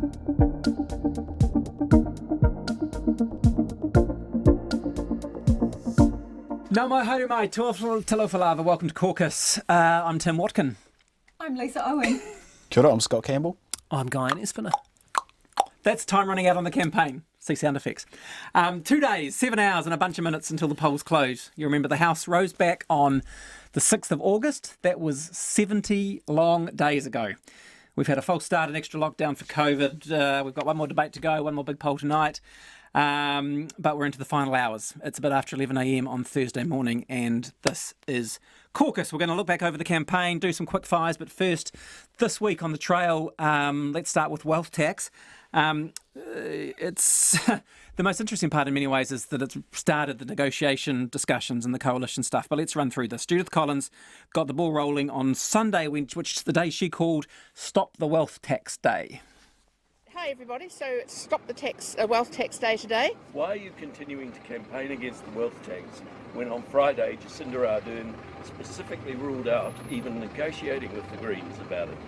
Nau mai haere mai, talofa. Welcome to Caucus. I'm Tim Watkin. I'm Lisa Owen. Kia ora, I'm Scott Campbell. I'm Guy Espiner. That's time running out on the campaign. See sound effects. 2 days, 7 hours and a bunch of minutes until the polls close. You remember the House rose back on the 6th of August. That was 70 long days ago. We've had a false start, an extra lockdown for COVID. We've got one more debate to go, one more big poll tonight. But we're into the final hours. It's a bit after 11 a.m. on Thursday morning, and this is Caucus. We're going to look back over the campaign, do some quick fires, but first, this week on the trail, let's start with wealth tax. It's the most interesting part in many ways is that it's started the negotiation discussions and the coalition stuff, but let's run through this. Judith Collins got the ball rolling on Sunday, which is the day she called Stop the Wealth Tax Day. Hi everybody, so it's Stop the Wealth Tax Day today. Why are you continuing to campaign against the wealth tax when on Friday Jacinda Ardern specifically ruled out even negotiating with the Greens about it?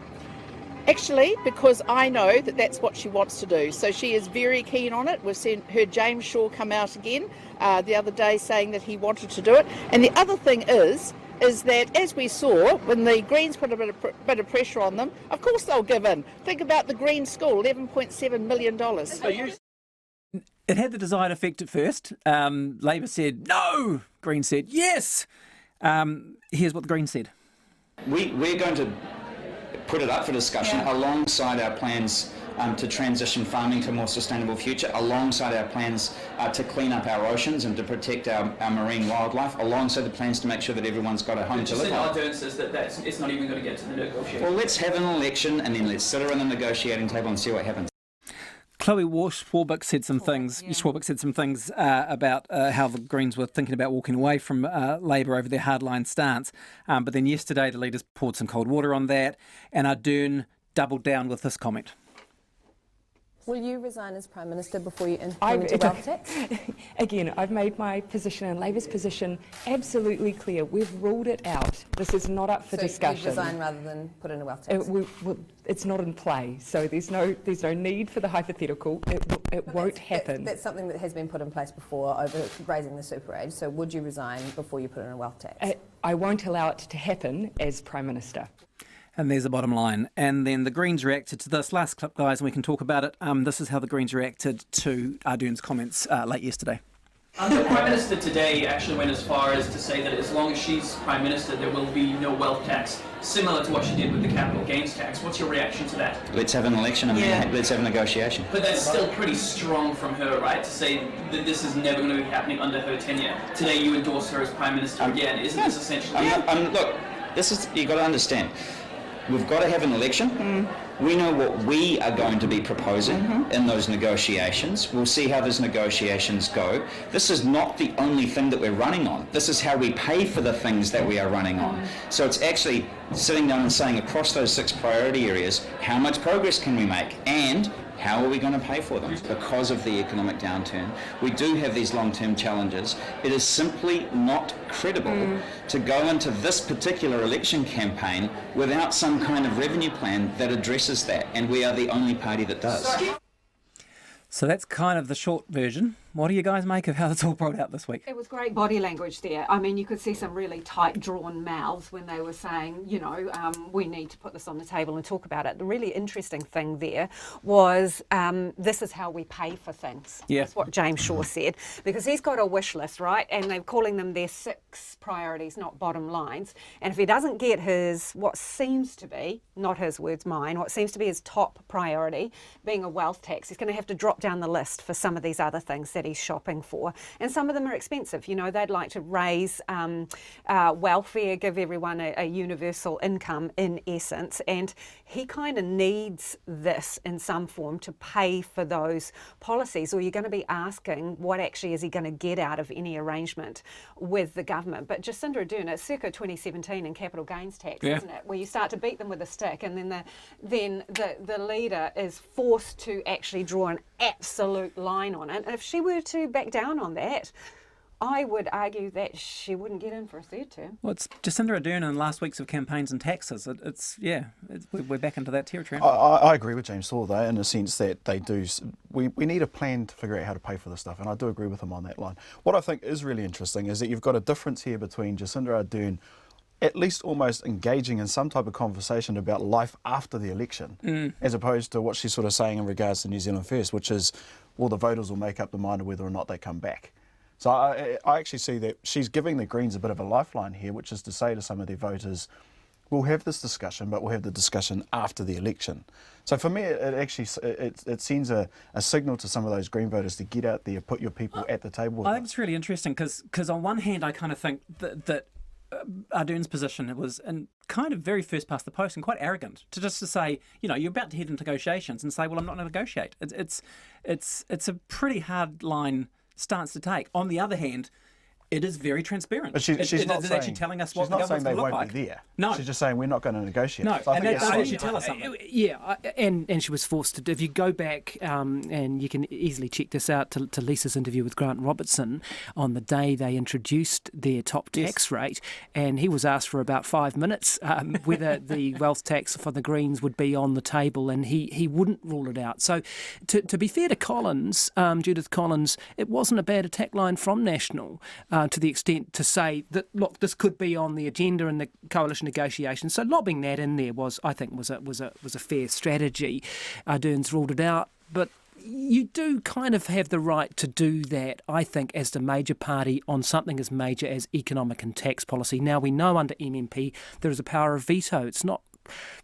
Actually, because I know that that's what she wants to do. So she is very keen on it. We've heard James Shaw come out again the other day saying that he wanted to do it. And the other thing is that, as we saw, when the Greens put a bit of pressure on them, of course they'll give in. Think about the Green School, $11.7 million. It had the desired effect at first. Labour said no, Greens said yes. Here's what the Greens said. We're going to put it up for discussion alongside our plans to transition farming to a more sustainable future, alongside our plans to clean up our oceans and to protect our marine wildlife, alongside the plans to make sure that everyone's got a home to live on. Ardern says that it's not even going to get to the negotiation. Well, let's have an election and then let's sit around the negotiating table and see what happens. Chloe Schwarbrick said some things. Schwarbrick said some things about how the Greens were thinking about walking away from Labour over their hardline stance. But then yesterday, the leaders poured some cold water on that, and Ardern doubled down with this comment. Will you resign as Prime Minister before you implement a wealth tax? Again, I've made my position and Labour's position absolutely clear. We've ruled it out. This is not up for discussion. So you resign rather than put in a wealth tax? It's not in play, so there's no need for the hypothetical. It won't happen. That's something that has been put in place before over raising the super age. So would you resign before you put in a wealth tax? I won't allow it to happen as Prime Minister. And there's the bottom line. And then the Greens reacted to this. Last clip, guys, and we can talk about it. This is how the Greens reacted to Ardern's comments late yesterday. The Prime Minister today actually went as far as to say that as long as she's Prime Minister, there will be no wealth tax, similar to what she did with the capital gains tax. What's your reaction to that? Let's have an election and let's have a negotiation. But that's still pretty strong from her, right, to say that this is never going to be happening under her tenure. Today you endorse her as Prime Minister again. Isn't this essentially... Look, you've got to understand. We've got to have an election. We know what we are going to be proposing in those negotiations. We'll see how those negotiations go. This is not the only thing that we're running on. This is how we pay for the things that we are running on. So it's actually sitting down and saying across those 6 priority areas, how much progress can we make and how are we going to pay for them? Because of the economic downturn, we do have these long-term challenges. It is simply not credible to go into this particular election campaign without some kind of revenue plan that addresses that, and we are the only party that does. So that's kind of the short version. What do you guys make of how it's all brought out this week? It was great body language there. I mean, you could see some really tight drawn mouths when they were saying, we need to put this on the table and talk about it. The really interesting thing there was this is how we pay for things. Yeah. That's what James Shaw said, because he's got a wish list, right? And they're calling them their 6 priorities, not bottom lines. And if he doesn't get what seems to be, not his words, mine, what seems to be his top priority, being a wealth tax, he's going to have to drop down the list for some of these other things that he's shopping for. And some of them are expensive. They'd like to raise welfare, give everyone a universal income in essence. And he kind of needs this in some form to pay for those policies, or you're going to be asking what actually is he going to get out of any arrangement with the government. But Jacinda Ardern, it's circa 2017 in capital gains tax, isn't it? Where you start to beat them with a stick, and then the leader is forced to actually draw an absolute line on it. And if she were to back down on that, I would argue that she wouldn't get in for a third term. Well, it's Jacinda Ardern in last weeks of campaigns and taxes. We're back into that territory. I agree with James Thor, though, in the sense that they do. We need a plan to figure out how to pay for this stuff, and I do agree with him on that line. What I think is really interesting is that you've got a difference here between Jacinda Ardern at least almost engaging in some type of conversation about life after the election, as opposed to what she's sort of saying in regards to New Zealand First, which is, well, the voters will make up the mind of whether or not they come back. So I actually see that she's giving the Greens a bit of a lifeline here, which is to say to some of their voters, we'll have this discussion, but we'll have the discussion after the election. So for me, it sends a signal to some of those Green voters to get out there, put your people at the table. I think it's really interesting because on one hand, I kind of think that Ardern's position was in kind of very first past the post and quite arrogant to say, you're about to head into negotiations and say, well, I'm not going to negotiate. It's a pretty hard line stance to take. On the other hand, it is very transparent. But she's not saying, actually telling us what the she's not saying government's they going to look won't like. be there. No. She's just saying we're not going to negotiate. No, So I and think that's it's why slightly she tell us something. Yeah, and she was forced to. If you go back, and you can easily check this out to Lisa's interview with Grant Robertson on the day they introduced their top tax rate, and he was asked for about 5 minutes whether the wealth tax for the Greens would be on the table, and he wouldn't rule it out. So, to be fair to Collins, Judith Collins, it wasn't a bad attack line from National to the extent to say that, look, this could be on the agenda in the coalition negotiations. So lobbing that in there was a fair strategy. Ardern's ruled it out, but you do kind of have the right to do that, I think, as the major party on something as major as economic and tax policy. Now, we know under MMP there is a power of veto. It's not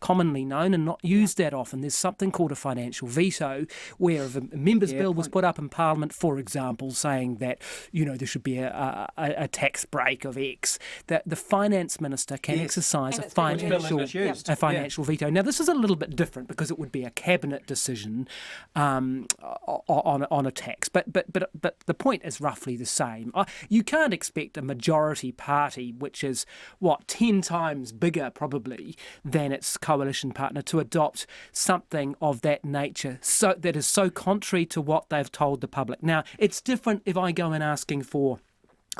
commonly known and not used that often. There's something called a financial veto, where if a member's bill was put up in Parliament, for example, saying that there should be a tax break of X, that the finance minister can exercise a financial veto. Now, this is a little bit different because it would be a cabinet decision on a tax, but the point is roughly the same. You can't expect a majority party, which is 10 times bigger probably than its coalition partner, to adopt something of that nature, so that is so contrary to what they've told the public. Now, it's different if I go in asking for,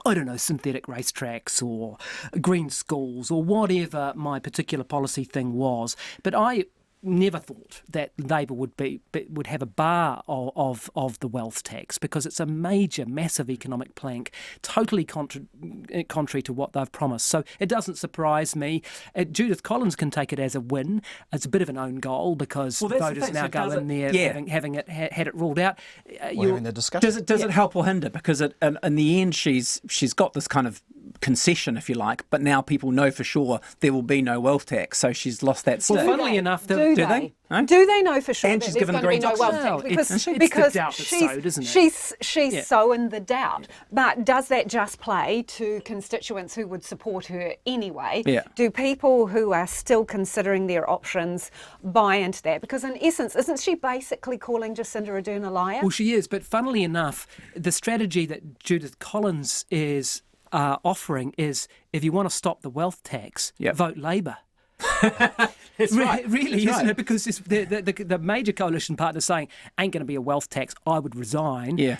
I don't know, synthetic racetracks or green schools or whatever my particular policy thing was, but I never thought that Labor would have a bar of the wealth tax, because it's a major, massive economic plank, totally contrary to what they've promised. So it doesn't surprise me. Judith Collins can take it as a win. It's a bit of an own goal because voters now go in there having had it ruled out. We're having the discussion. Does it help or hinder? Because in the end, she's got this kind of concession, if you like, but now people know for sure there will be no wealth tax, so she's lost that stake. Well, funnily enough, do they? Huh? Do they know for sure and that she's there's given going to be no wealth tax? Because the doubt that's sowed, isn't it? She's sowing the doubt. But does that just play to constituents who would support her anyway? Yeah. Do people who are still considering their options buy into that? Because in essence, isn't she basically calling Jacinda Ardern a liar? Well, she is, but funnily enough, the strategy that Judith Collins is offering is, if you want to stop the wealth tax, vote Labor. That's right. Really, That's isn't right. it? Because the major coalition partner saying, ain't going to be a wealth tax, I would resign. Yeah.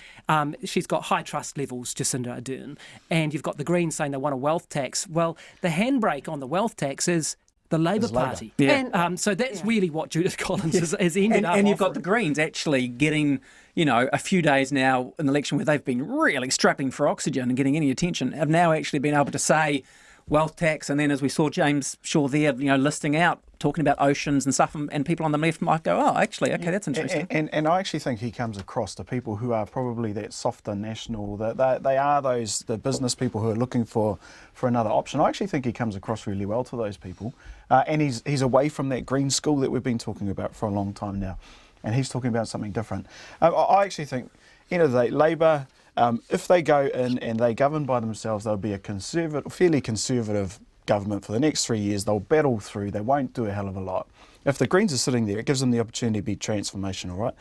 She's got high trust levels, Jacinda Ardern. And you've got the Greens saying they want a wealth tax. Well, the handbrake on the wealth tax is the Labor Party. Yeah. So that's really what Judith Collins has ended up And you've got the offering. Greens actually getting, a few days now in the election where they've been really strapping for oxygen and getting any attention, have now actually been able to say wealth tax, and then as we saw James Shaw there, listing out, talking about oceans and stuff, and people on the left might go, oh, actually, okay, that's interesting. And I actually think he comes across to people who are probably that softer national, that they are the business people who are looking for another option. I actually think he comes across really well to those people, and he's away from that green school that we've been talking about for a long time now, and he's talking about something different. I actually think, end of the day, Labor, if they go in and they govern by themselves, they'll be a fairly conservative government for the next 3 years. They'll battle through. They won't do a hell of a lot. If the Greens are sitting there, it gives them the opportunity to be transformational, right?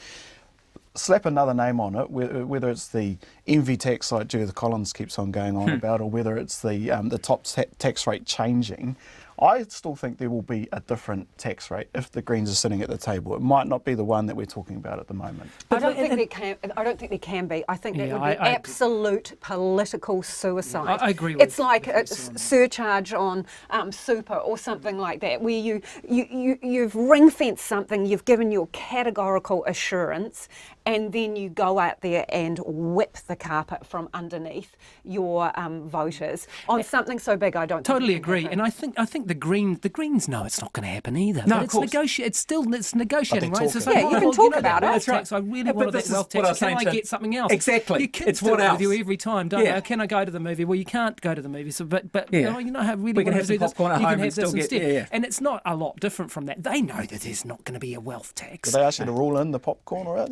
Slap another name on it, whether it's the envy tax like Judith Collins keeps on going on about, or whether it's the top tax rate changing. I still think there will be a different tax rate if the Greens are sitting at the table. It might not be the one that we're talking about at the moment. I don't think there can be. I think that Yeah, would be absolute political suicide. I agree with It's like a surcharge on super or something like that, where you've ring-fenced something, you've given your categorical assurance, and then you go out there and whip the carpet from underneath your voters on something so big. I don't Totally think it can agree, happen. and I think the Greens know it's not going to happen either. No, but of it's course. It's negotiating, right? It's just talking. like, Yeah, you can talk about it. Wealth That's tax, I really But wanted this that is wealth what I tax. was Can saying I to- get something else? Exactly. Your kids It's do what it with you else? every time, don't Yeah. they? Can I go to the movie? Well, you can't go to the movie. So, but Yeah. you know how really We can want have to do some this. popcorn at You home can and have this still get- instead, yeah. and it's not a lot different from that. They know that there's not going to be a wealth tax. Do they ask you to rule in the popcorn or out?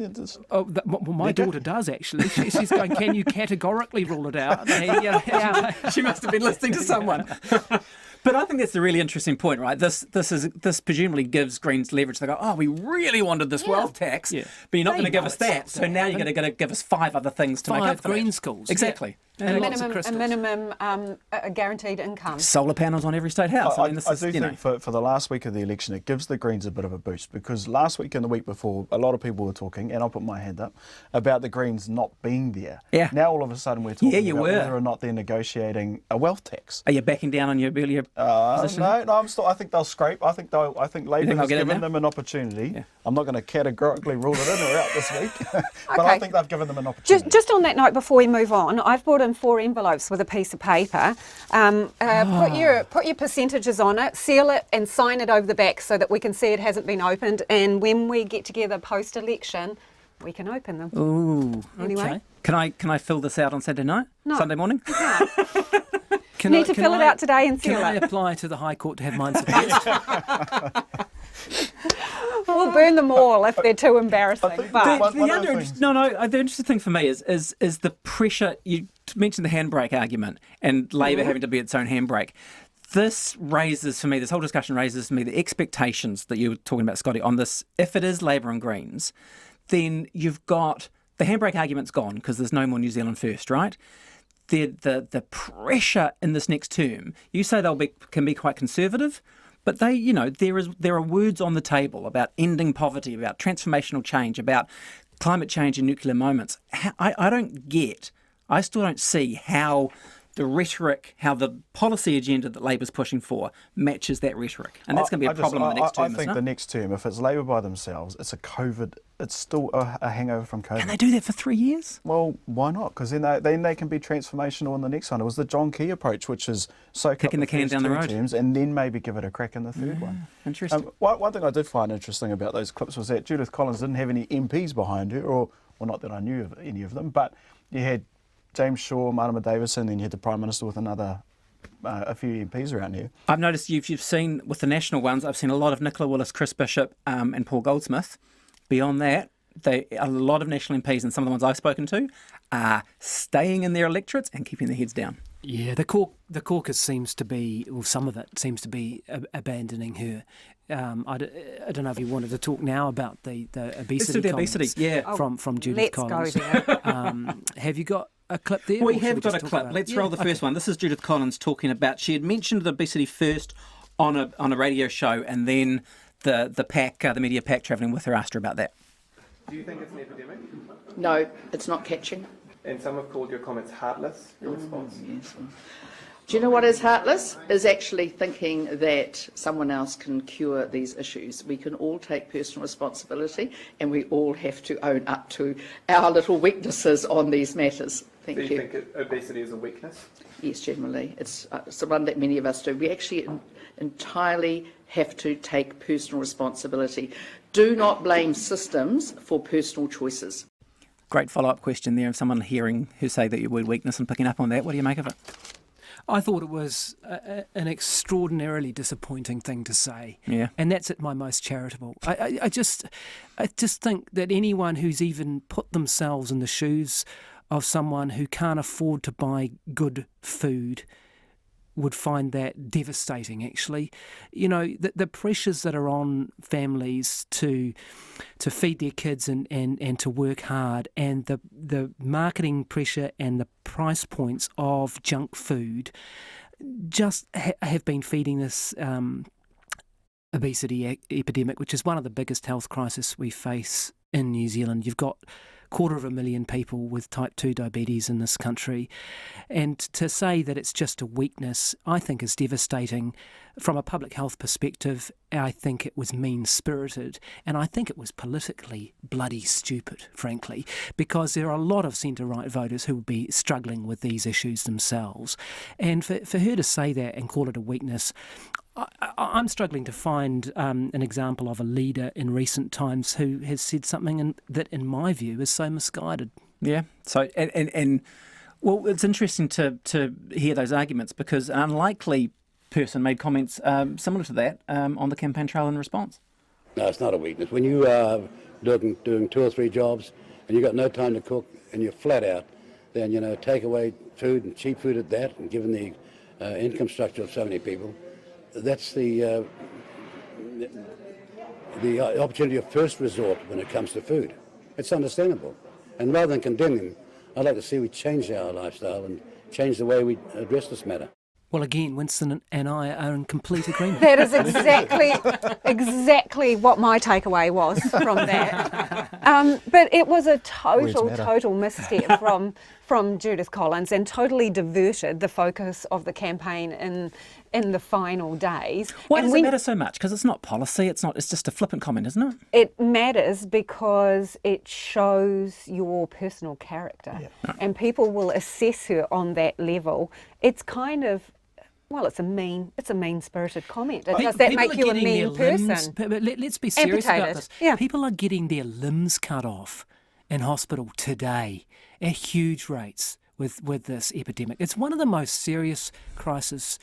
Oh, well, my daughter does actually. She's going, can you categorically rule it out? She must have been listening to someone. But I think that's a really interesting point, right? This presumably gives Greens leverage. They go, oh, we really wanted this wealth tax, Yeah. but you're not They going to give know us it's not that. So gonna now you're happen. going to give us 5 other things to make up 5 for green that. schools. Exactly. And A lots of minimum, a crystals. minimum guaranteed income. Solar panels on every state house. I mean, this I is, do you know. think for the last week of the election, it gives the Greens a bit of a boost, because last week and the week before, a lot of people were talking, and I'll put my hand up, about the Greens not being there. Yeah. Now all of a sudden we're talking you about were. whether or not they're negotiating a wealth tax. Are you backing down on your earlier position? No, I'm still. I think they'll scrape. I think Labour they'll has get it given now? them an opportunity. Yeah. I'm not going to categorically rule it in or out this week, but Okay. I think they've given them an opportunity. Just on that note, before we move on, I've brought in 4 envelopes with a piece of paper. Put your percentages on it, seal it, and sign it over the back so that we can see it hasn't been opened. And when we get together post-election, we can open them. Ooh. Anyway. Okay. Can I fill this out on Saturday night? No. Sunday morning? Can Need to fill it out today and Can seal I it. apply to the High Court to have mine suppressed? We'll burn them all if they're too embarrassing. think But one- The of the other things- the interesting thing for me is the pressure. You mentioned the handbrake argument and Labor having to be its own handbrake. This whole discussion raises for me the expectations that you were talking about, Scotty, on this. If it is Labor and Greens, then you've got the handbrake argument's gone because there's no more New Zealand first, right? The pressure in this next term, you say can be quite conservative, but there are words on the table about ending poverty, about transformational change, about climate change and nuclear moments. I still don't see how the rhetoric, how the policy agenda that Labor's pushing for matches that rhetoric. And that's going to be a problem in the next term, I think isn't the it? next term, if it's Labor by themselves, it's it's still a hangover from COVID. Can they do that for 3 years? Well, why not? Because then they can be transformational in the next one. It was the John Key approach, which is soak Kicking up the can first down the 2 road. terms and then maybe give it a crack in the third one. Interesting. One thing I did find interesting about those clips was that Judith Collins didn't have any MPs behind her, or well, not that I knew of any of them, but you had James Shaw, Marama Davison, then you had the Prime Minister with a few MPs around here. I've noticed you've seen, with the national ones, I've seen a lot of Nicola Willis, Chris Bishop and Paul Goldsmith. Beyond that, a lot of national MPs, and some of the ones I've spoken to, are staying in their electorates and keeping their heads down. Yeah, the caucus seems to be, or some of it seems to be abandoning her. I don't know if you wanted to talk now about the obesity. Let's do the comments obesity, yeah. from Judith Collins. Let's go there. Have you got a clip there? We or should have got just a talk clip. about it? Let's roll the first one. This is Judith Collins talking about, she had mentioned the obesity first on a radio show, and then the media pack travelling with her asked her about that. Do you think it's an epidemic? No, it's not catching. And some have called your comments heartless. Your response? Yes. Do you know what is heartless? Is actually thinking that someone else can cure these issues. We can all take personal responsibility, and we all have to own up to our little weaknesses on these matters. Thank Do you. you think obesity is a weakness? Yes, generally. It's one that many of us do. We actually entirely have to take personal responsibility. Do not blame systems for personal choices. Great follow-up question there of someone hearing her say that your word weakness and picking up on that. What do you make of it? I thought it was an extraordinarily disappointing thing to say. Yeah. And that's at my most charitable. I just think that anyone who's even put themselves in the shoes of someone who can't afford to buy good food would find that devastating, actually. You know, the pressures that are on families to feed their kids and to work hard, and the marketing pressure and the price points of junk food, just have been feeding this obesity epidemic, which is one of the biggest health crises we face in New Zealand. You've got 250,000 people with type 2 diabetes in this country. And to say that it's just a weakness, I think is devastating. From a public health perspective, I think it was mean-spirited, and I think it was politically bloody stupid, frankly, because there are a lot of centre-right voters who will be struggling with these issues themselves. And for her to say that and call it a weakness, I'm struggling to find an example of a leader in recent times who has said something that, in my view, is so misguided. Yeah. So, and well, it's interesting to hear those arguments, because an unlikely person made comments similar to that on the campaign trail in response. No, it's not a weakness. When you are doing 2 or 3 jobs and you've got no time to cook and you're flat out, then, take away food and cheap food at that, and given the income structure of so many people, that's the opportunity of first resort when it comes to food. It's understandable. And rather than condemn them, I'd like to see we change our lifestyle and change the way we address this matter. Well, again, Winston and I are in complete agreement. That is exactly what my takeaway was from that. But it was a total misstep from Judith Collins, and totally diverted the focus of the campaign in the final days. Why does it matter so much? Because it's not policy. It's just a flippant comment, isn't it? It matters because it shows your personal character, and people will assess her on that level. It's kind of, well, it's a mean-spirited comment. Does that make you a mean person? But let's be serious about this. Yeah. People are getting their limbs cut off in hospital today at huge rates with this epidemic. It's one of the most serious crises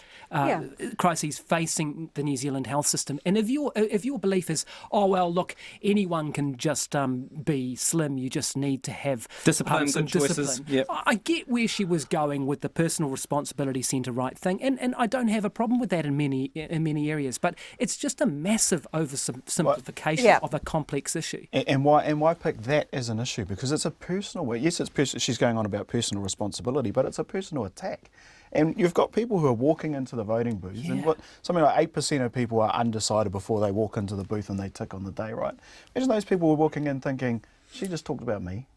facing the New Zealand health system. And if your belief is, oh well, look, anyone can just be slim, you just need to have discipline, some good choices. discipline. Yep. I get where she was going with the personal responsibility centre-right thing, and I don't have a problem with that in many areas. But it's just a massive oversimplification of a complex issue. And why pick that as an issue? Because it's a personal way. Yes, she's going on about personal responsibility, but it's a personal attack. And you've got people who are walking into the voting booths, and something like 8% of people are undecided before they walk into the booth and they tick on the day, right? Imagine those people were walking in thinking, she just talked about me.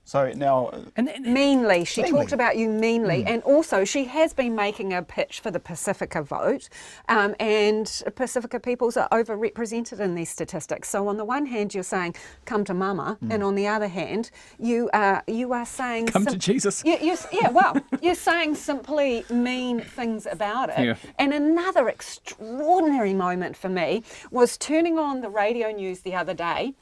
So now... Meanly. She talked about you meanly. And also, she has been making a pitch for the Pacifica vote, and Pacifica peoples are overrepresented in these statistics. So on the one hand, you're saying, come to mama, and on the other hand, you are saying... Come to Jesus. You're saying simply mean things about it. Yeah. And another extraordinary moment for me was turning on the radio news the other day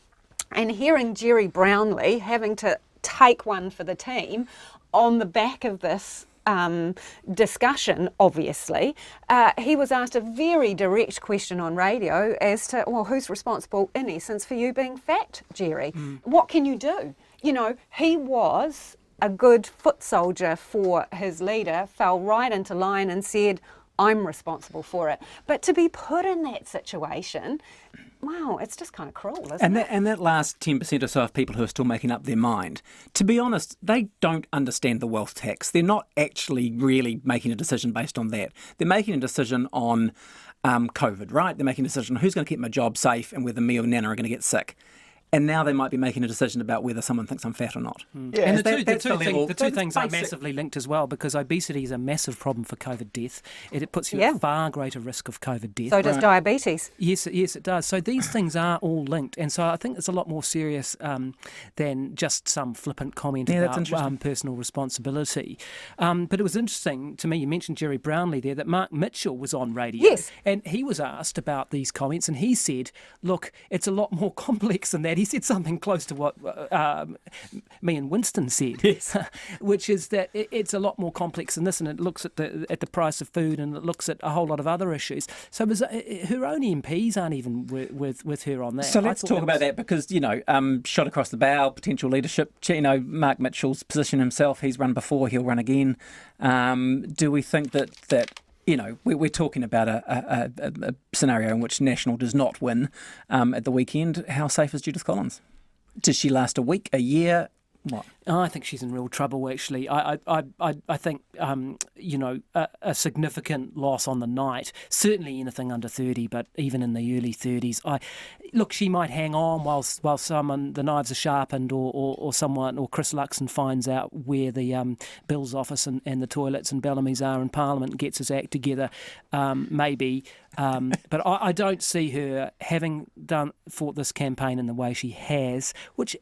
and hearing Jerry Brownlee having to take one for the team on the back of this discussion, obviously. He was asked a very direct question on radio as to, well, who's responsible, in essence, for you being fat, Jerry? What can you do? He was a good foot soldier for his leader, fell right into line and said, I'm responsible for it. But to be put in that situation... wow, it's just kind of cruel, isn't it? And that last 10% or so of people who are still making up their mind, to be honest, they don't understand the wealth tax. They're not actually really making a decision based on that. They're making a decision on COVID, right? They're making a decision on who's going to keep my job safe and whether me or Nana are going to get sick. And now they might be making a decision about whether someone thinks I'm fat or not. Yeah, and the two things are massively linked as well, because obesity is a massive problem for COVID death. It puts you at far greater risk of COVID death. So does diabetes. Yes, it does. So these things are all linked. And so I think it's a lot more serious than just some flippant comment about personal responsibility. But it was interesting to me, you mentioned Jerry Brownlee there, that Mark Mitchell was on radio. Yes. And he was asked about these comments, and he said, look, it's a lot more complex than that. He said something close to what me and Winston said, which is that it's a lot more complex than this, and it looks at the price of food, and it looks at a whole lot of other issues. So her own MPs aren't even with her on that. So let's talk about that, because, shot across the bow, potential leadership. Mark Mitchell's position himself, he's run before, he'll run again. Do we think that we're talking about a scenario in which National does not win at the weekend? How safe is Judith Collins? Does she last a week, a year? What? I think she's in real trouble, actually. I think, a significant loss on the night, certainly anything under 30, but even in the early 30s. Look, she might hang on while the knives are sharpened or Chris Luxon finds out where the Bill's office and the toilets and Bellamy's are in Parliament and gets his act together, maybe. But I don't see her having fought this campaign in the way she has, which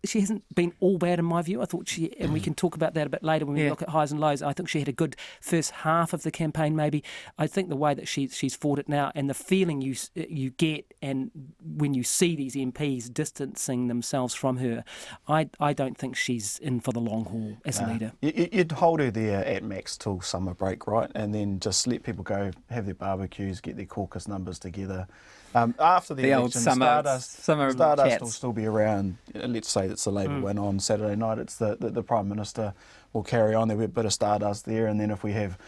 she hasn't been all bad in my view. I thought and we can talk about that a bit later when we look at highs and lows. I think she had a good first half of the campaign maybe. I think the way that she's fought it now and the feeling you get and when you see these MPs distancing themselves from her, I don't think she's in for the long haul as a leader. You'd hold her there at max till summer break, right? And then just let people go, have their barbecues, get their caucus numbers together. After the election, Stardust will still be around. Let's say it's the Labour win on Saturday night. It's the Prime Minister will carry on. There'll be a bit of Stardust there, and then if we have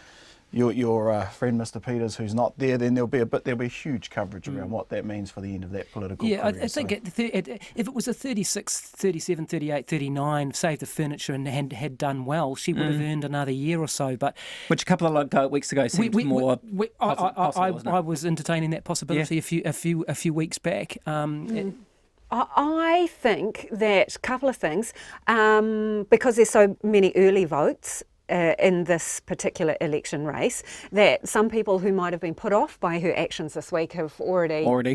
your friend Mr Peters who's not there, then there'll be huge coverage around what that means for the end of that political career. I think if it was a 36, 37, 38, 39, saved the furniture and had done well, she would have earned another year or so. But which a couple of weeks ago seemed more possible, I was entertaining that possibility a few weeks back. I think that a couple of things, because there's so many early votes in this particular election race, that some people who might have been put off by her actions this week have already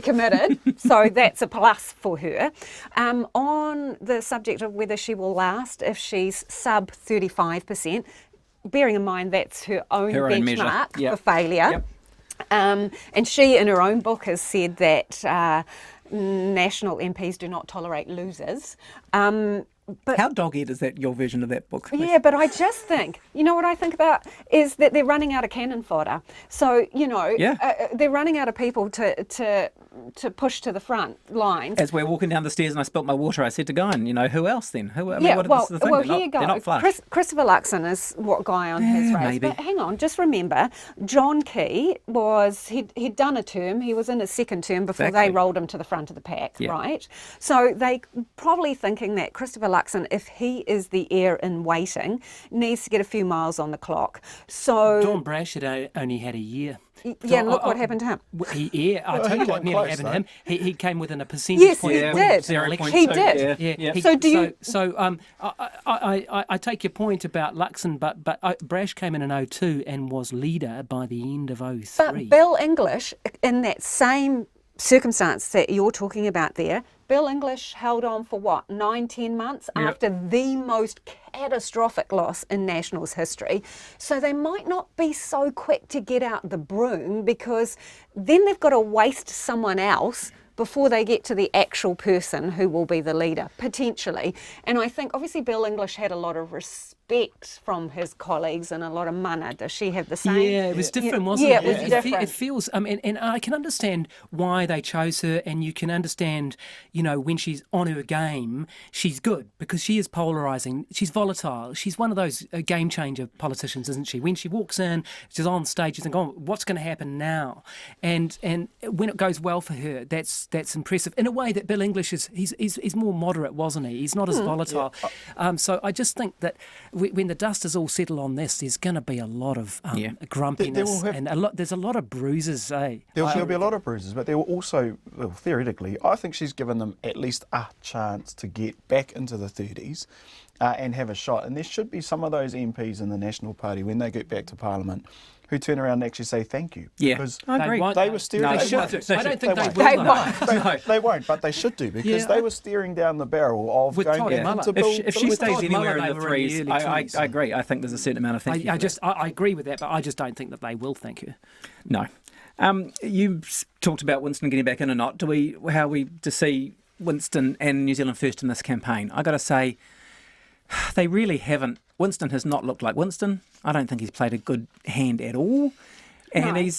committed. So that's a plus for her. On the subject of whether she will last if she's sub 35%, bearing in mind that's her own benchmark for failure. And she, in her own book, has said that national MPs do not tolerate losers. But how dog-eared is that, your version of that book? Yeah, but I just think, what I think about is that they're running out of cannon fodder. So, they're running out of people to push to the front lines. As we're walking down the stairs and I spilt my water, I said to Guyan, who else then? Here you go. They're not flush. Christopher Luxon is what Guyan has raised. Maybe. But hang on, just remember, John Key he'd done a term. He was in his second term before they rolled him to the front of the pack, right? So they probably thinking that Christopher Luxon, if he is the heir in waiting, needs to get a few miles on the clock. So Dawn Brash had only had a year. Yeah, and look what happened to him. I tell you what nearly happened to him. He came within a percentage point. Yes, he did. He did. Yeah. So I take your point about Luxon, but Brash came in 2002 and was leader by the end of 2003. But Bill English, in that same circumstance that you're talking about there, Bill English held on for 9-10 months after the most catastrophic loss in Nationals history. So they might not be so quick to get out the broom, because then they've got to waste someone else before they get to the actual person who will be the leader, potentially. And I think obviously Bill English had a lot of respect from his colleagues and a lot of mana. Does she have the same? Yeah, it was different, wasn't it? Yeah, it was different. It feels, and I can understand why they chose her, and you can understand, when she's on her game, she's good, because she is polarising. She's volatile. She's one of those game changer politicians, isn't she? When she walks in, she's on stage, you think, what's going to happen now? And when it goes well for her, that's impressive. In a way that Bill English he's more moderate, wasn't he? He's not as volatile. So I just think that when the dust is all settled on this, there's going to be a lot of grumpiness and there's a lot of bruises. There'll be a lot of bruises, but there will also, theoretically, I think she's given them at least a chance to get back into the 30s and have a shot. And there should be some of those MPs in the National Party, when they get back to Parliament, who turn around and actually say thank you. Yeah, because I agree. They were steering. I don't think they will. They won't, but they should do, because they were steering down the barrel of going into Bill. If she stays anywhere in the Muller, threes, I agree. I think there's a certain amount of thank you. I agree with that, but I just don't think that they will thank her. No. You talked about Winston getting back in or not. How are we to see Winston and New Zealand First in this campaign? I got to say, they really haven't. Winston has not looked like Winston. I don't think he's played a good hand at all, and he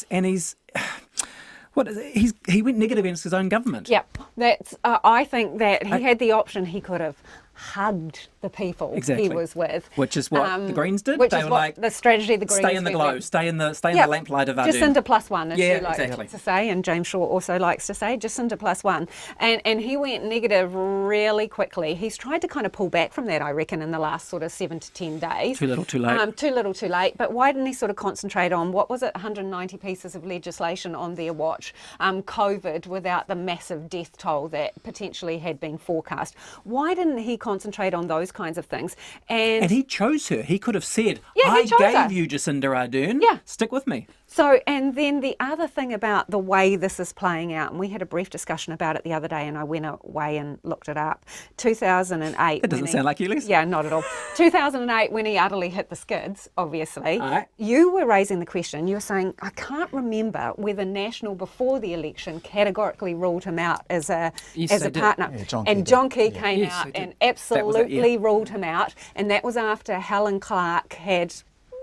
went negative against his own government. Yep, that's. I think that he had the option. He could have hugged the people Exactly. he was with. Which is what the Greens did. Which They is were what like, the strategy the Greens stay in the went glow, with. stay in the Yep. lamplight of Ardern. Jacinda plus one, as Yeah, you like exactly. to say, and James Shaw also likes to say, Jacinda plus one. And he went negative really quickly. He's tried to kind of pull back from that, I reckon, in the last sort of 7 to 10 days. Too little, too late. Too little, too late. But why didn't he sort of concentrate on, what was it, 190 pieces of legislation on their watch, COVID, without the massive death toll that potentially had been forecast? Why didn't he concentrate on those kinds of things? And he chose her. He could have said, Yeah, he I chose gave her. you Jacinda Ardern. Yeah. Stick with me. So, and then the other thing about the way this is playing out, and we had a brief discussion about it the other day, and I went away and looked it up. 2008. That doesn't sound like you, Lisa. Yeah, not at all. 2008, when he utterly hit the skids, obviously, All right. you were raising the question. You were saying, I can't remember whether National before the election categorically ruled him out as a Yes, they did. partner. Yeah, John Key and did. John Key Yeah. came Yes, out they did. and That was absolutely it, yeah. ruled him out, and that was after Helen Clark had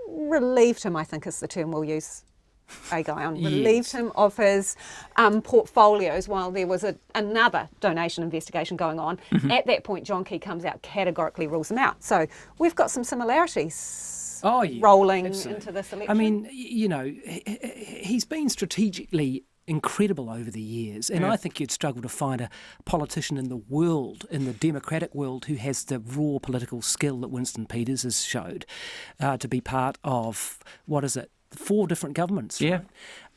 relieved him, I think is the term we'll use, a guy on, relieved him of his portfolios while there was another donation investigation going on. Mm-hmm. At that point, John Key comes out, categorically rules him out. So we've got some similarities rolling absolutely. into this election. I mean, he's been strategically incredible over the years, and I think you'd struggle to find a politician in the world, in the democratic world, who has the raw political skill that Winston Peters has showed to be part of, 4 different governments. Yeah.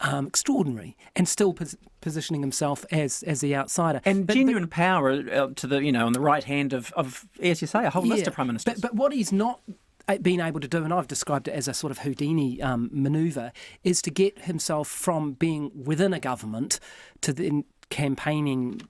Right? Extraordinary, and still positioning himself as the outsider. And genuine power to the, on the right hand of, as you say, a whole list of prime ministers. But what he's not been able to do, and I've described it as a sort of Houdini manoeuvre, is to get himself from being within a government to then campaigning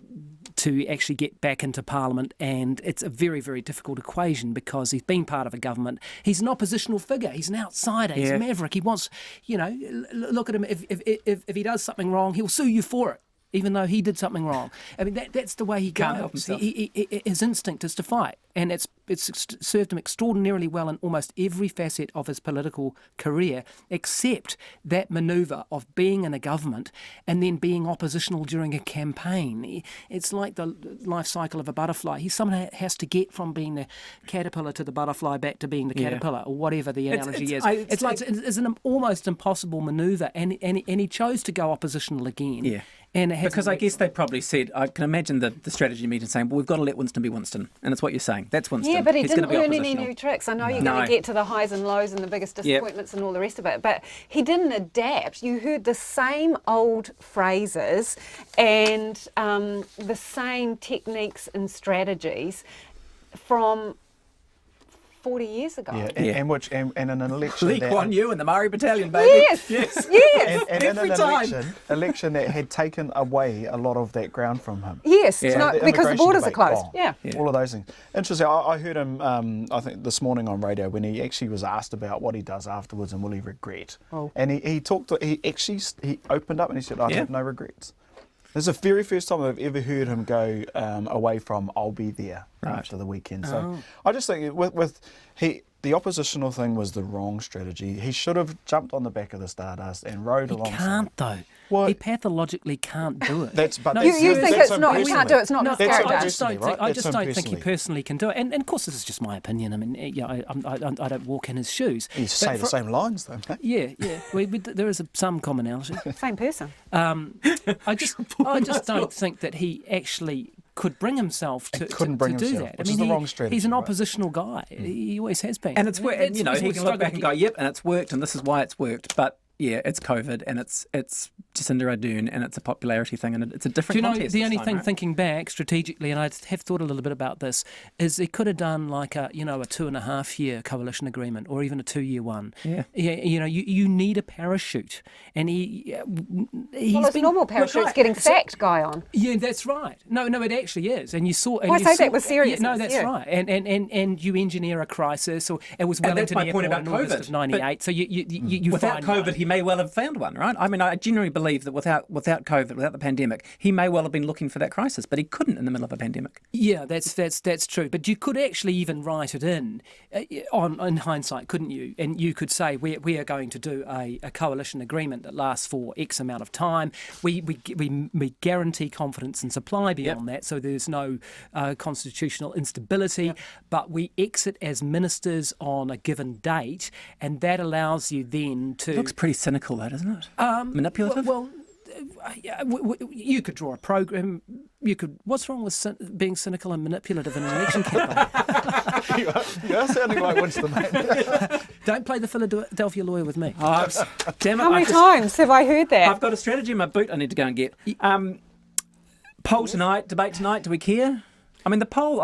to actually get back into Parliament, and it's a very, very difficult equation because he's been part of a government. He's an oppositional figure. He's an outsider. He's a maverick. He wants, look at him. If he does something wrong, he'll sue you for it, even though he did something wrong. I mean, that's the way he Can't goes. help himself. His instinct is to fight, and it's served him extraordinarily well in almost every facet of his political career, except that manoeuvre of being in a government and then being oppositional during a campaign. It's like the life cycle of a butterfly. He somehow has to get from being the caterpillar to the butterfly back to being the caterpillar, or whatever the analogy is. It's an almost impossible manoeuvre, and he chose to go oppositional again. Yeah. And it hasn't because I worked. guess they probably said, I can imagine the strategy meeting saying, well, we've got to let Winston be Winston. And it's what you're saying. That's Winston. Yeah, but he He's gonna didn't be learn any oppositional. new tricks. I know you're No. going to get to the highs and lows and the biggest disappointments and all the rest of it, but he didn't adapt. You heard the same old phrases and the same techniques and strategies from 40 years ago. And in an election Lee that- Kuan Yew and the Maori Battalion, baby. Yes, yes. and in Every an time. election that had taken away a lot of that ground from him. Yes, Yeah. no, The because the immigration borders are debate closed. gone. Yeah. All of those things. Interesting. I heard him, I think this morning on radio, when he actually was asked about what he does afterwards and will he regret. Oh. And he opened up and he said, I have no regrets. This is the very first time I've ever heard him go away from I'll be there after the weekend. So I just think the oppositional thing was the wrong strategy. He should have jumped on the back of the Stardust and rode He alongside. can't, though. What? He pathologically can't do it. You think it's not, you can't do it, it's not No, his character. I just don't think. I That's just him don't think he personally. personally can do it. And of course, this is just my opinion. I mean, I don't walk in his shoes. You say the same lines though, mate. Yeah. There is some commonality. Same person. I just don't think that he actually could bring himself to couldn't bring do himself, that. which is the wrong strategy, He's an right? oppositional guy. He always has been. And it's worked. That's You know, what he we've can look back struggled and to go, yep, and it's worked, and this is why it's worked. But yeah, it's COVID, and it's Jacinda Ardern, and it's a popularity thing, and it's a different Do you know, contest the this only time, thing, right? thinking back strategically, and I have thought a little bit about this, is he could have done like a 2.5 year coalition agreement, or even a 2-year one. Yeah. You need a parachute, and he's Well, it's been, normal parachutes getting sacked guy on. Yeah, that's right. No, it actually is, and you saw. And Well, I you say saw, that with seriousness, No, that's yeah. right, and you engineer a crisis, or it was And that's Wellington my point Airport about in August COVID. of '98. So you Without find COVID, he may well have found one, right? I mean, I genuinely believe believe that without COVID, without the pandemic, he may well have been looking for that crisis, but he couldn't in the middle of a pandemic. Yeah, that's true. But you could actually even write it in hindsight, couldn't you? And you could say we are going to do a coalition agreement that lasts for X amount of time. We guarantee confidence and supply beyond that, so there's no constitutional instability. But we exit as ministers on a given date, and that allows you then to. It looks pretty cynical, though, doesn't it? Manipulative. Well, you could draw a program. You could. What's wrong with being cynical and manipulative in an election campaign? you are sounding like Winston, mate. Don't play the Philadelphia lawyer with me. Damn it! How many times have I heard that? I've got a strategy in my boot I need to go and get. Poll tonight, debate tonight. Do we care? I mean, the poll.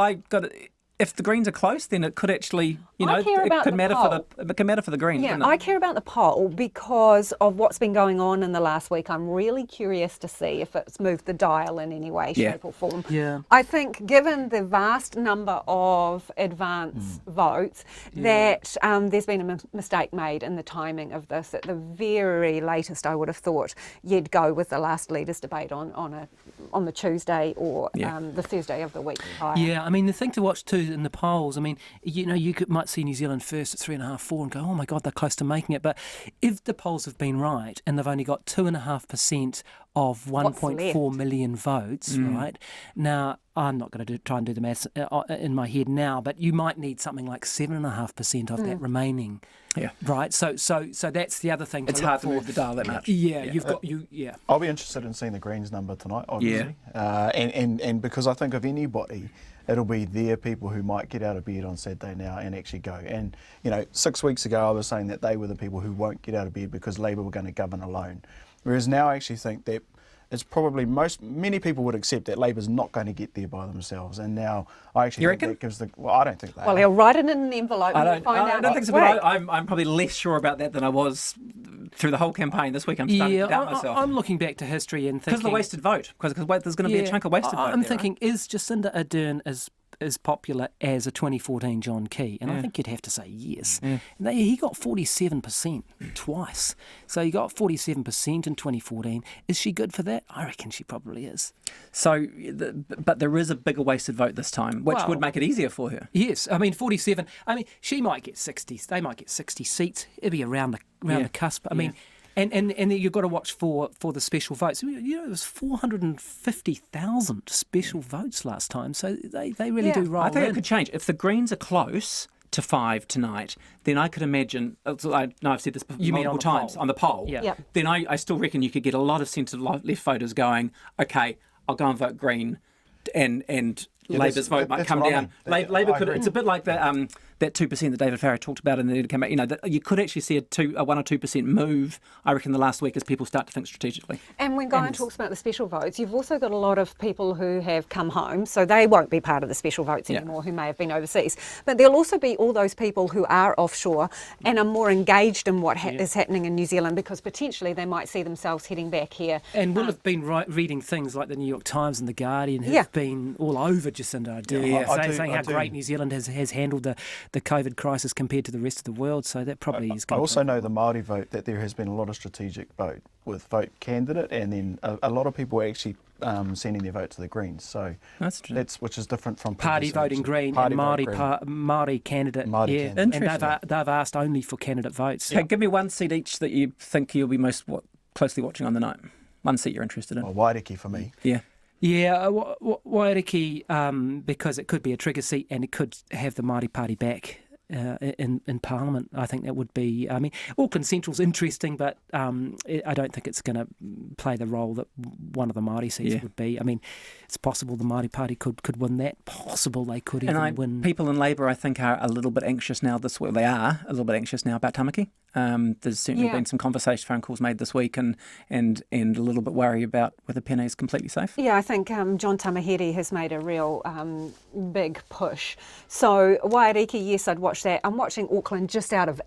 If the Greens are close, then it could actually, it could matter for the Greens. Yeah, I care about the poll because of what's been going on in the last week. I'm really curious to see if it's moved the dial in any way, shape or form. Yeah. I think given the vast number of advance votes that there's been a mistake made in the timing of this. At the very latest, I would have thought you'd go with the last leaders debate on the Tuesday or the Thursday of the week prior. Yeah, I mean, the thing to watch too in the polls, I mean, you might see New Zealand first at 3.5, 4 and go, oh my God, they're close to making it. But if the polls have been right and they've only got 2.5% of 1.4 million votes, right? Now, I'm not going to try and do the maths in my head now, but you might need something like 7.5% of that remaining. Yeah. Right. So that's the other thing. It's hard to move the dial that much. Yeah. I'll be interested in seeing the Greens number tonight, obviously. Yeah. And because I think of anybody, it'll be their people who might get out of bed on Saturday now and actually go. And 6 weeks ago, I was saying that they were the people who won't get out of bed because Labour were going to govern alone. Whereas now I actually think that it's probably many people would accept that Labour's not going to get there by themselves. And now I actually think that gives I don't think they Well, are. he'll write it in an envelope and I don't think so, but I'm probably less sure about that than I was through the whole campaign this week. I'm starting to doubt myself. I'm looking back to history and thinking... Because of the wasted vote. Because there's going to be a chunk of wasted vote. I'm thinking, is Jacinda Ardern as popular as a 2014 John Key? And I think you'd have to say yes. And he got 47% twice. So he got 47% in 2014. Is she good for that? I reckon she probably is. So, but there is a bigger wasted vote this time, which would make it easier for her. Yes, I mean 47. I mean she might get 60. They might get 60 seats. It'd be around the cusp. I mean. And then you've got to watch for the special votes. It was 450,000 special votes last time, so they really do roll in. I think it could change. If the Greens are close to 5 tonight, then I could imagine, I know I've said this multiple times, on the poll, then I still reckon you could get a lot of centre-left voters going, okay, I'll go and vote Green, and Labour's vote might come down. Labour could. It's a bit like that 2% that David Farrow talked about in the campaign. That you could actually see a 1 or 2% move, I reckon, the last week as people start to think strategically. And when Guyon talks about the special votes, you've also got a lot of people who have come home, so they won't be part of the special votes anymore, who may have been overseas. But there'll also be all those people who are offshore and are more engaged in what is happening in New Zealand, because potentially they might see themselves heading back here. And will have been reading things like the New York Times and the Guardian have been all over Jacinda Ardern, saying how great New Zealand has handled the COVID crisis compared to the rest of the world. So that probably is going to... I also know the Māori vote, that there has been a lot of strategic vote with vote candidate, and then a lot of people actually sending their vote to the Greens. So that's which is different from party voting Green and Māori candidate. And they've asked only for candidate votes. Okay, give me one seat each that you think you'll be most closely watching on the night. One seat you're interested in. Well, Wairiki for me. Yeah. Yeah, Wairiki, because it could be a trigger seat and it could have the Māori Party back in Parliament. I think that would be... I mean, Auckland Central's interesting, but I don't think it's going to play the role that one of the Māori seats would be. I mean, it's possible the Māori Party could win that. Possible they could even win... People in Labour, I think, are a little bit anxious now this week. They are a little bit anxious now about Tamaki. There's certainly been some conversation, phone calls made this week, and a little bit worry about whether Pene is completely safe. Yeah, I think John Tamahere has made a real big push. So Wairiki, yes, I'd watch that. I'm watching Auckland just out of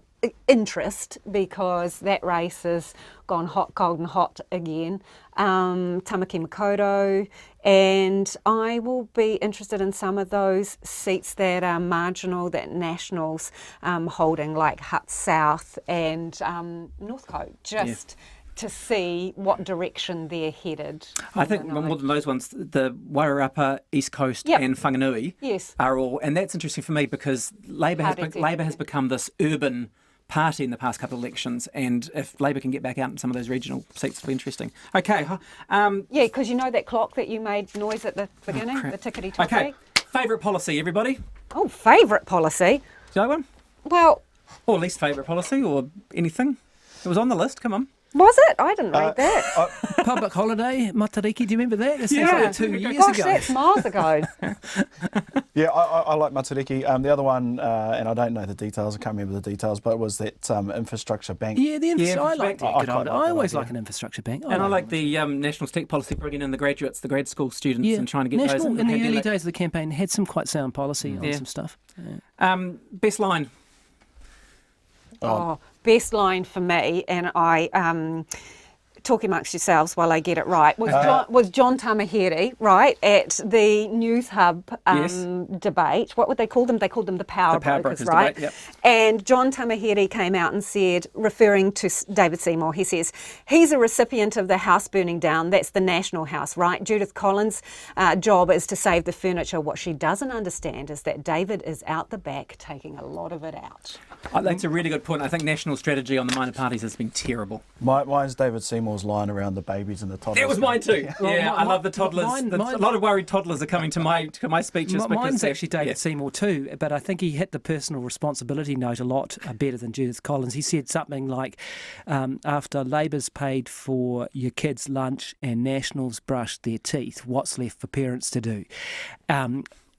interest because that race has gone hot, cold and hot again. Tamaki Makaurau, and I will be interested in some of those seats that are marginal, that Nationals holding, like Hutt South and Northcote. to see what direction they're headed. I think more than those ones, the Wairarapa, East Coast Yep. and Whanganui Yes. are all, and that's interesting for me because Labour has become this urban party in the past couple of elections, and if Labour can get back out in some of those regional seats, it'll be interesting. Okay. Yeah, because you know that clock that you made noise at the beginning, the tickety-tocky? Okay. Favourite policy, everybody? Oh, favourite policy? Do you know one? Well... Or least favourite policy, or anything? It was on the list, come on. Was it? I didn't read that. Public holiday, Matariki, do you remember that? That seems Yeah. like 2 years Gosh, ago. that's miles ago. Yeah, I like Matariki. The other one, and I don't know the details, I can't remember the details, but it was that infrastructure bank. Yeah, I like I that. quite I always that like an infrastructure bank. And I like the National Tech Policy, bringing in the graduates, the grad school students, and trying to get National, those in in the early pandemic. days of the campaign, had some quite sound policy on some stuff. Yeah. Best line? Oh, best line for me, and I talk amongst yourselves while I get it right, was John Tamahere, right, at the News Hub debate. What would they call them? They called them the Power Brokers, right? Debate, yep. And John Tamahere came out and said, referring to David Seymour, he says, he's a recipient of the house burning down. That's the National House, right? Judith Collins' job is to save the furniture. What she doesn't understand is that David is out the back taking a lot of it out. That's a really good point. I think national strategy on the minor parties has been terrible. Mine's David Seymour's line around the babies and the toddlers. That was mine too. Yeah, I love the toddlers. A lot of worried toddlers are coming to my speeches. Mine's actually David Seymour too, but I think he hit the personal responsibility note a lot better than Judith Collins. He said something like, after Labour's paid for your kids' lunch and Nationals brushed their teeth, what's left for parents to do?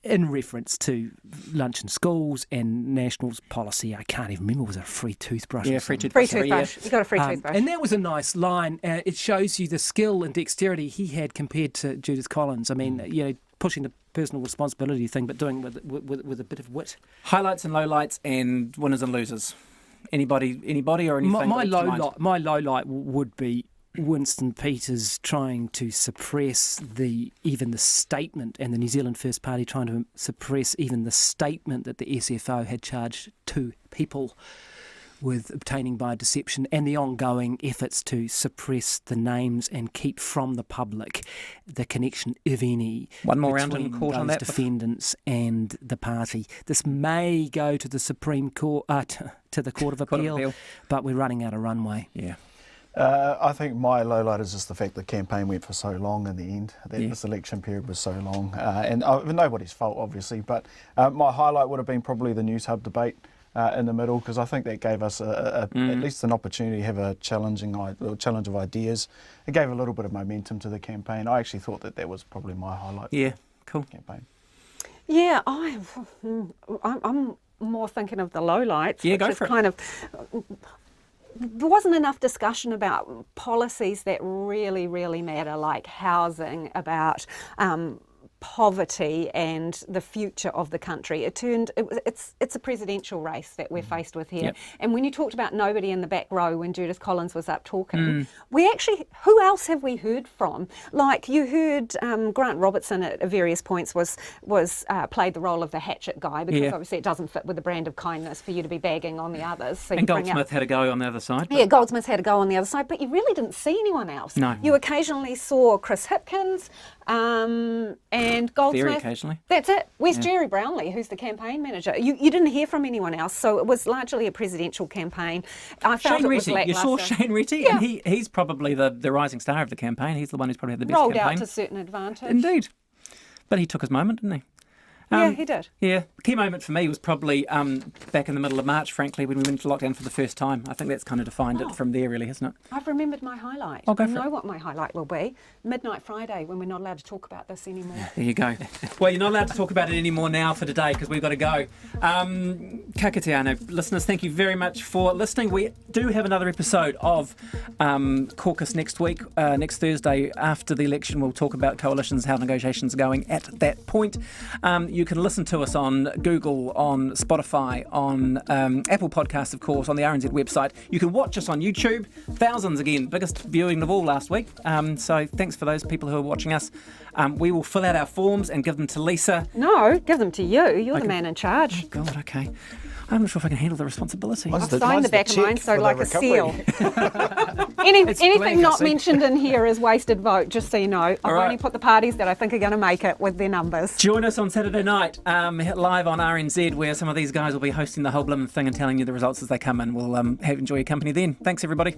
In reference to lunch in schools and Nationals policy, I can't even remember, was it a free toothbrush? Yeah, free toothbrush. Free toothbrush. You got a free toothbrush. And that was a nice line. It shows you the skill and dexterity he had compared to Judith Collins. I mean, pushing the personal responsibility thing, but doing it with a bit of wit. Highlights and lowlights and winners and losers. Anybody or anything? My low light would be Winston Peters trying to suppress even the statement, and the New Zealand First Party trying to suppress even the statement that the SFO had charged 2 people with obtaining by deception, and the ongoing efforts to suppress the names and keep from the public the connection, if any, one more round in court on that defendants and the party. This may go to the Supreme Court, to the Court of Appeal, but we're running out of runway. Yeah. I think my low light is just the fact the campaign went for so long in the end, that this election period was so long. And nobody's fault, obviously, but my highlight would have been probably the News Hub debate in the middle, because I think that gave us at least an opportunity to have a challenge of ideas. It gave a little bit of momentum to the campaign. I actually thought that was probably my highlight. Yeah, cool. Campaign. Yeah, I'm more thinking of the lowlights. Yeah, which go is for it. kind of... There wasn't enough discussion about policies that really, really matter, like housing, about poverty and the future of the country. It's a presidential race that we're faced with here. Yep. And when you talked about nobody in the back row when Judith Collins was up talking, we actually, who else have we heard from? Like you heard Grant Robertson at various points was played the role of the hatchet guy, because obviously it doesn't fit with the brand of kindness for you to be bagging on the others. So and Goldsmith had a go on the other side. Yeah, Goldsmith had a go on the other side, but you really didn't see anyone else. No. You occasionally saw Chris Hipkins and Goldsmith. Very occasionally. That's it. Where's Jerry Brownlee, who's the campaign manager? You didn't hear from anyone else, so it was largely a presidential campaign. I felt Shane it was Retty. You saw lacklustre. Shane Retty, Yeah. and he's probably the rising star of the campaign. He's the one who's probably had the best Rolled campaign. out to certain advantage. Indeed. But he took his moment, didn't he? Yeah, he did. Yeah, the key moment for me was probably back in the middle of March, frankly, when we went into lockdown for the first time. I think that's kind of defined it from there, really, hasn't it? I've remembered my highlight. I'll go I for know it. what my highlight will be. Midnight Friday, when we're not allowed to talk about this anymore. There you go. Well, you're not allowed to talk about it anymore now for today, because we've got to go. Ka kite anō. Listeners, thank you very much for listening. We do have another episode of Caucus next week, next Thursday after the election. We'll talk about coalitions, how negotiations are going at that point. You can listen to us on Google, on Spotify, on Apple Podcasts, of course, on the RNZ website. You can watch us on YouTube. Thousands again, biggest viewing of all last week. So thanks for those people who are watching us. We will fill out our forms and give them to Lisa. No, give them to you. You're the man in charge. God, okay. I'm not sure if I can handle the responsibility. I've signed the back of mine, so like a seal. It's Anything blank, I not see. mentioned in here is wasted vote, just so you know. I've right. only put the parties that I think are going to make it with their numbers. Join us on Saturday night, live on RNZ, where some of these guys will be hosting the whole blooming thing and telling you the results as they come in. We'll enjoy your company then. Thanks, everybody.